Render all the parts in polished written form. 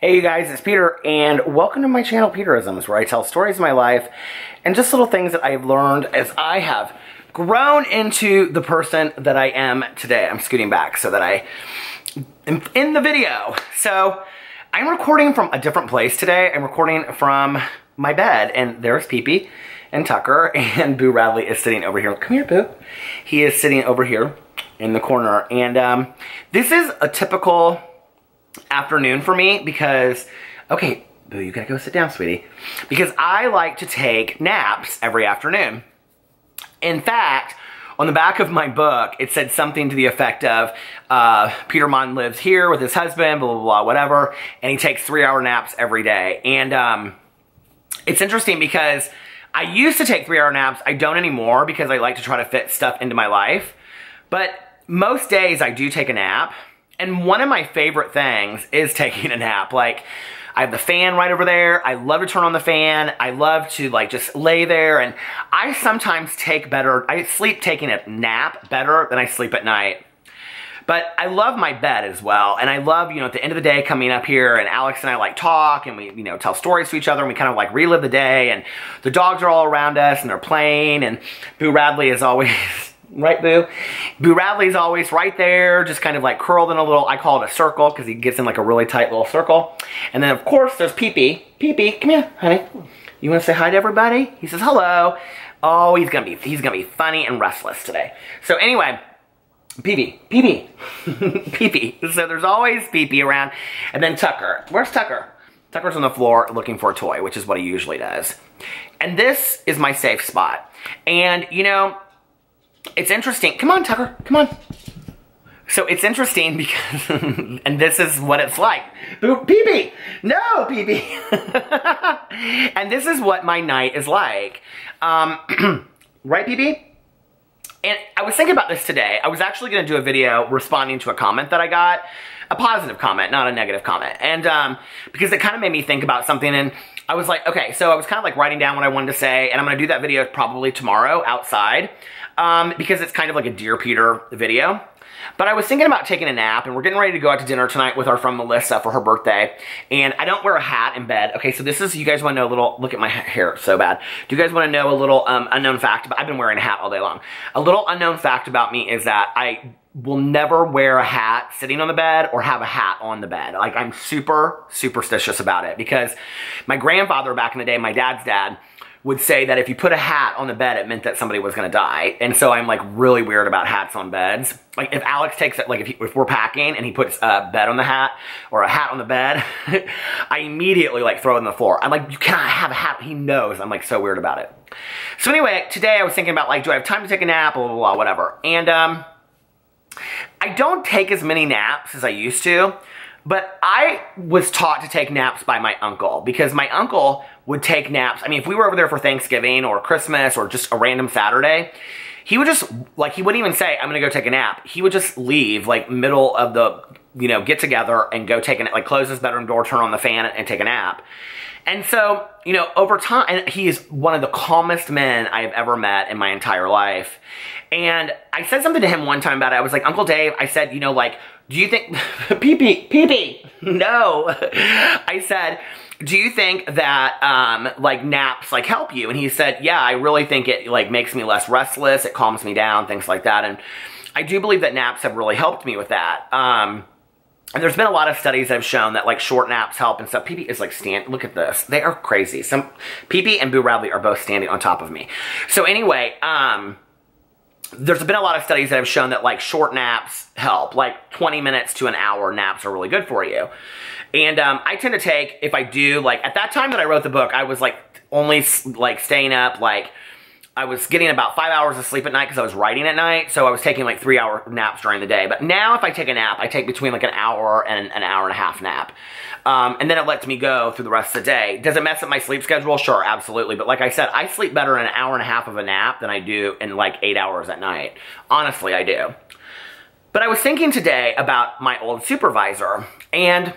Hey you guys, it's Peter, and welcome to my channel, Peterisms, where I tell stories of my life and just little things that I've learned as I have grown into the person that I am today. I'm scooting back so that I am in the video. So, I'm recording from a different place today. I'm recording from my bed, and there's Pee-Pee and Tucker, and Boo Radley is sitting over here. Come here, Boo. He is sitting over here in the corner, and this is a typical afternoon for me because, okay, Boo, you gotta go sit down, sweetie. Because I like to take naps every afternoon. In fact, on the back of my book, it said something to the effect of, Peter Monn lives here with his husband, blah, blah, blah, whatever, and he takes 3-hour naps every day. And it's interesting because I used to take 3-hour naps. I don't anymore because I like to try to fit stuff into my life. But most days I do take a nap. And one of my favorite things is taking a nap. Like, I have the fan right over there. I love to turn on the fan. I love to like just lay there, and I sometimes I sleep taking a nap better than I sleep at night. But I love my bed as well, and I love, at the end of the day coming up here, and Alex and I like talk, and we, tell stories to each other, and we kind of like relive the day, and the dogs are all around us, and they're playing, and Boo Radley is always... Right, Boo? Boo Radley's always right there, just kind of like curled in a little, I call it a circle, because he gets in like a really tight little circle. And then, of course, there's Pee-Pee. Pee-Pee, come here, honey. You want to say hi to everybody? He says hello. Oh, he's gonna be funny and restless today. So anyway, Pee-Pee, Pee-Pee, Pee-Pee. So there's always Pee-Pee around. And then Tucker. Where's Tucker? Tucker's on the floor looking for a toy, which is what he usually does. And this is my safe spot. And, it's interesting. Come on, Tucker. Come on. So it's interesting because, and this is what it's like. Pee-Pee! No, Pee-Pee! And this is what my night is like. Right, Pee-Pee? And I was thinking about this today. I was actually going to do a video responding to a comment that I got. A positive comment, not a negative comment. And because it kind of made me think about something, and I was like, okay, so I was kind of like writing down what I wanted to say, and I'm going to do that video probably tomorrow outside. Because it's kind of like a Dear Peter video. But I was thinking about taking a nap, and we're getting ready to go out to dinner tonight with our friend Melissa for her birthday. And I don't wear a hat in bed. Okay, so this is, you guys want to know a little, look at my hair, it's so bad. Do you guys want to know a little unknown fact? I've been wearing a hat all day long. A little unknown fact about me is that I will never wear a hat sitting on the bed or have a hat on the bed. Like, I'm super superstitious about it, because my grandfather back in the day, my dad's dad, would say that if you put a hat on the bed, it meant that somebody was going to die. And so I'm like really weird about hats on beds. Like, if Alex takes it, like if we're packing and he puts a bed on the hat or a hat on the bed, I immediately like throw it on the floor. I'm like, you cannot have a hat. He knows. I'm like so weird about it. So anyway, today I was thinking about like, do I have time to take a nap, blah, blah, blah, whatever. And I don't take as many naps as I used to. But I was taught to take naps by my uncle, because my uncle would take naps. I mean, if we were over there for Thanksgiving or Christmas or just a random Saturday, he would just, like, he wouldn't even say, I'm going to go take a nap. He would just leave, like, middle of the, get together and go take a nap, like, close his bedroom door, turn on the fan, and take a nap. And so, over time, and he is one of the calmest men I have ever met in my entire life. And I said something to him one time about it. I was like, Uncle Dave, I said, like, do you think, Pee-Pee, no. I said, do you think that, like, naps, like, help you? And he said, yeah, I really think it, like, makes me less restless, it calms me down, things like that. And I do believe that naps have really helped me with that. And there's been a lot of studies that have shown that, like, short naps help and stuff. Pee-Pee is, like, look at this. They are crazy. Pee-Pee and Boo Radley are both standing on top of me. So anyway, there's been a lot of studies that have shown that, like, short naps help. Like, 20 minutes to an hour naps are really good for you. And I tend to take, if I do, like, at that time that I wrote the book, I was, like, only, like, staying up, like, I was getting about 5 hours of sleep at night because I was writing at night, so I was taking, like, 3-hour naps during the day. But now, if I take a nap, I take between, like, an hour and an hour and a half nap. And then it lets me go through the rest of the day. Does it mess up my sleep schedule? Sure, absolutely. But like I said, I sleep better in an hour and a half of a nap than I do in, like, 8 hours at night. Honestly, I do. But I was thinking today about my old supervisor, and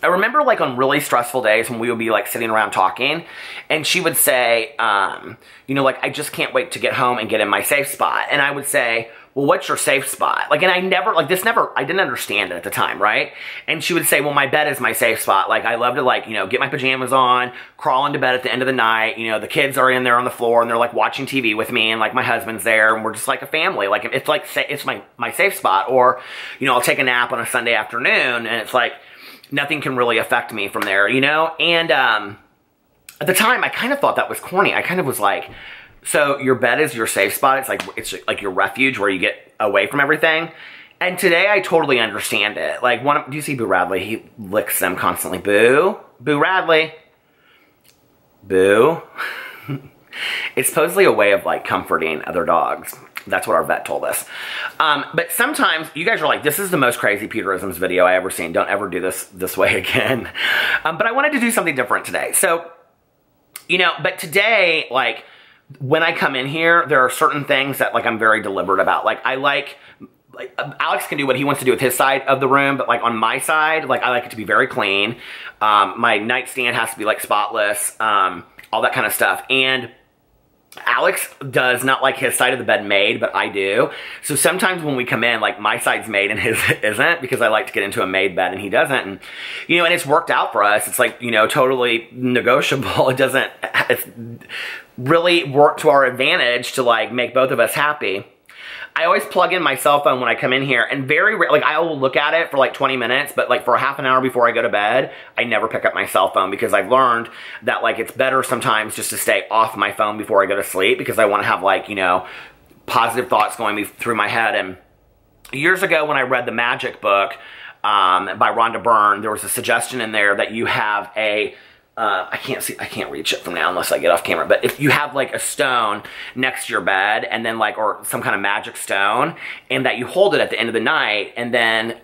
I remember, like, on really stressful days when we would be, like, sitting around talking, and she would say, like, I just can't wait to get home and get in my safe spot. And I would say, well, what's your safe spot? Like, and I didn't understand it at the time, right? And she would say, well, my bed is my safe spot. Like, I love to, like, you know, get my pajamas on, crawl into bed at the end of the night. You know, the kids are in there on the floor and they're like watching TV with me, and like my husband's there, and we're just like a family. Like, it's my safe spot. Or, you know, I'll take a nap on a Sunday afternoon, and it's like nothing can really affect me from there, you know? And at the time, I kind of thought that was corny. I kind of was like, so your bed is your safe spot. It's like your refuge where you get away from everything. And today I totally understand it. Like, do you see Boo Radley? He licks them constantly. Boo. Boo Radley. Boo. It's supposedly a way of like comforting other dogs. That's what our vet told us. But sometimes you guys are like, this is the most crazy Peterisms video I ever seen. Don't ever do this way again. But I wanted to do something different today. So, you know, but today, like, when I come in here, there are certain things that, like, I'm very deliberate about. Like, Alex can do what he wants to do with his side of the room, but, like, on my side, like, I like it to be very clean. My nightstand has to be, like, spotless, all that kind of stuff. And Alex does not like his side of the bed made, but I do. So sometimes when we come in, like, my side's made and his isn't, because I like to get into a made bed and he doesn't. And, you know, and it's worked out for us. It's like, you know, totally negotiable. It's really worked to our advantage to, like, make both of us happy. I always plug in my cell phone when I come in here, and like, I will look at it for like 20 minutes, but like for a half an hour before I go to bed, I never pick up my cell phone, because I've learned that, like, it's better sometimes just to stay off my phone before I go to sleep, because I want to have, like, you know, positive thoughts going through my head. And years ago when I read the Magic book by Rhonda Byrne, there was a suggestion in there that you have a I can't reach it from now unless I get off camera, but if you have, like, a stone next to your bed, and then, like, or some kind of magic stone, and that you hold it at the end of the night, and then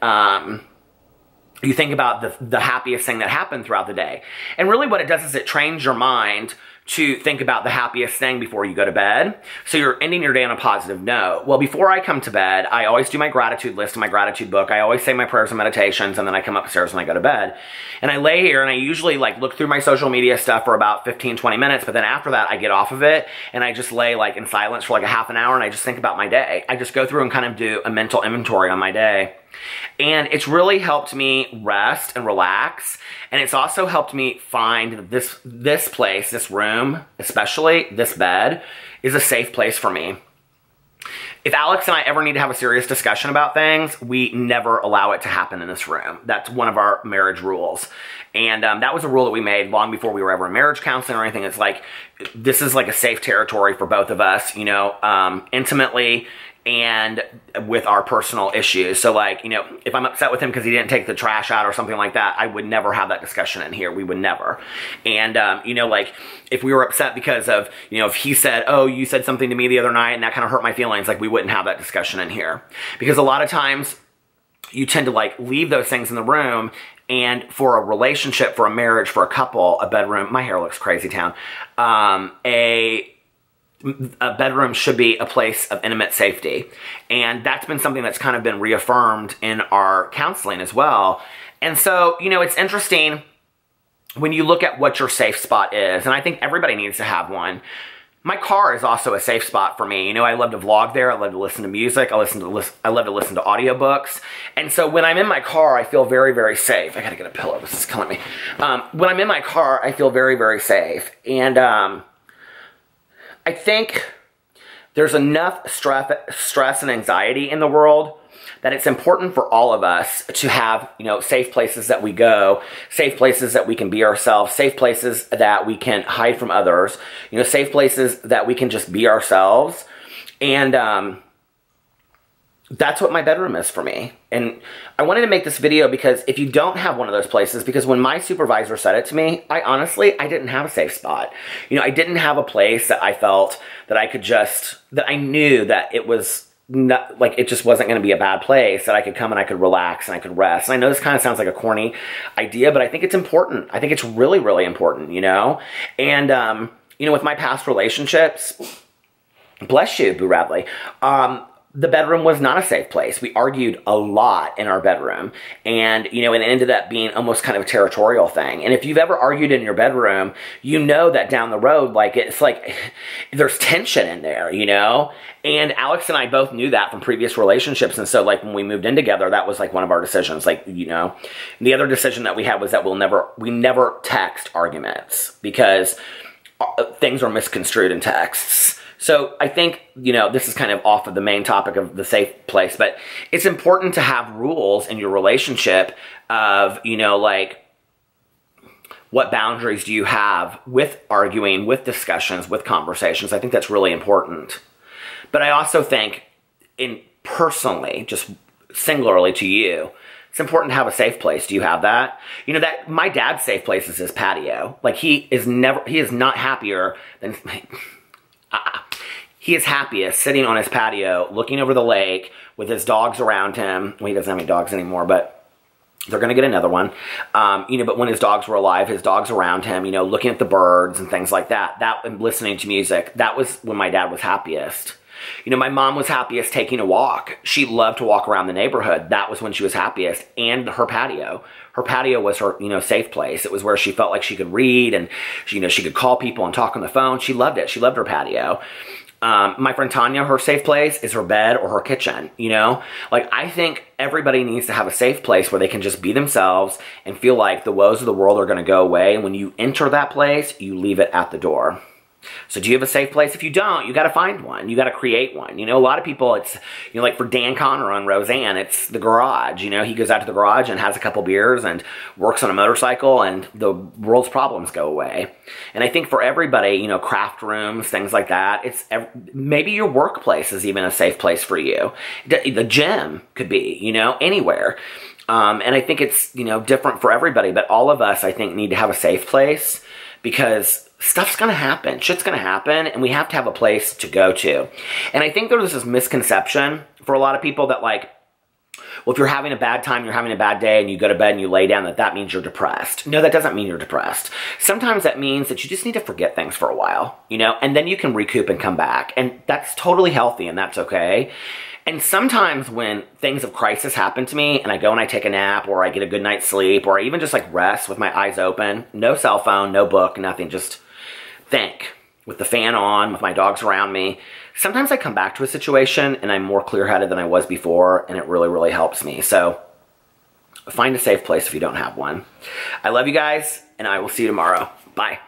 you think about the happiest thing that happened throughout the day. And really what it does is it trains your mind to think about the happiest thing before you go to bed. So you're ending your day on a positive note. Well, before I come to bed, I always do my gratitude list in my gratitude book. I always say my prayers and meditations, and then I come upstairs and I go to bed. And I lay here, and I usually, like, look through my social media stuff for about 15, 20 minutes, but then after that, I get off of it, and I just lay, like, in silence for like a half an hour, and I just think about my day. I just go through and kind of do a mental inventory on my day. And it's really helped me rest and relax. And it's also helped me find that this place, this room, especially this bed, is a safe place for me. If Alex and I ever need to have a serious discussion about things, we never allow it to happen in this room. That's one of our marriage rules. And that was a rule that we made long before we were ever in marriage counseling or anything. It's like, this is like a safe territory for both of us, you know, intimately and with our personal issues. So, like, you know, if I'm upset with him because he didn't take the trash out or something like that, I would never have that discussion in here. We would never. And, you know, like, if we were upset because of, you know, if he said, oh, you said something to me the other night and that kind of hurt my feelings, like, we wouldn't have that discussion in here. Because a lot of times you tend to, like, leave those things in the room. And for a relationship, for a marriage, for a couple, a bedroom, my hair looks crazy town, a bedroom should be a place of intimate safety. And that's been something that's kind of been reaffirmed in our counseling as well. And so, you know, it's interesting when you look at what your safe spot is, and I think everybody needs to have one. My car is also a safe spot for me. You know, I love to vlog there. I love to listen to music. I love to listen to audiobooks. And so when I'm in my car, I feel very, very safe. I gotta get a pillow. This is killing me. When I'm in my car, I feel very, very safe. And I think there's enough stress and anxiety in the world that it's important for all of us to have, you know, safe places that we go, safe places that we can be ourselves, safe places that we can hide from others, you know, safe places that we can just be ourselves. And that's what my bedroom is for me. And I wanted to make this video because if you don't have one of those places, because when my supervisor said it to me, I didn't have a safe spot. You know, I didn't have a place that I felt that I could just, that I knew that it was not, like, it just wasn't going to be a bad place, that I could come and I could relax and I could rest. And I know this kind of sounds like a corny idea, but I think it's important. I think it's really, really important, you know? And, you know, with my past relationships, bless you, Boo Radley, the bedroom was not a safe place. We argued a lot in our bedroom, and, you know, it ended up being almost kind of a territorial thing. And if you've ever argued in your bedroom, you know that down the road, like, it's like there's tension in there, you know? And Alex and I both knew that from previous relationships. And so, like, when we moved in together, that was like one of our decisions. Like, you know, the other decision that we had was that we never text arguments, because things are misconstrued in texts. So I think, you know, this is kind of off of the main topic of the safe place, but it's important to have rules in your relationship of, you know, like, what boundaries do you have with arguing, with discussions, with conversations. I think that's really important. But I also think, personally, just singularly to you, it's important to have a safe place. Do you have that? You know, that my dad's safe place is his patio. Like, he is not happier than... He is happiest sitting on his patio, looking over the lake with his dogs around him. Well, he doesn't have any dogs anymore, but they're going to get another one. You know, but when his dogs were alive, his dogs around him, you know, looking at the birds and things like that. And listening to music. That was when my dad was happiest. You know, my mom was happiest taking a walk. She loved to walk around the neighborhood. That was when she was happiest. And her patio. Her patio was her, you know, safe place. It was where she felt like she could read, and, you know, she could call people and talk on the phone. She loved it. She loved her patio. My friend Tanya, her safe place is her bed or her kitchen, you know? Like, I think everybody needs to have a safe place where they can just be themselves and feel like the woes of the world are going to go away. And when you enter that place, you leave it at the door. So do you have a safe place? If you don't, you got to find one. You got to create one. You know, a lot of people, it's, you know, like for Dan Connor on Roseanne, it's the garage. You know, he goes out to the garage and has a couple beers and works on a motorcycle, and the world's problems go away. And I think for everybody, you know, craft rooms, things like that, it's maybe your workplace is even a safe place for you. The gym could be, you know, anywhere. And I think it's, you know, different for everybody, but all of us, I think, need to have a safe place, because stuff's going to happen. Shit's going to happen, and we have to have a place to go to. And I think there's this misconception for a lot of people that, like, well, if you're having a bad time, you're having a bad day, and you go to bed and you lay down, that means you're depressed. No, that doesn't mean you're depressed. Sometimes that means that you just need to forget things for a while, you know, and then you can recoup and come back. And that's totally healthy, and that's okay. And sometimes when things of crisis happen to me, and I go and I take a nap, or I get a good night's sleep, or I even just like rest with my eyes open, no cell phone, no book, nothing, just think with the fan on, with my dogs around me. Sometimes I come back to a situation and I'm more clear-headed than I was before, and it really, really helps me. So find a safe place if you don't have one. I love you guys, and I will see you tomorrow. Bye.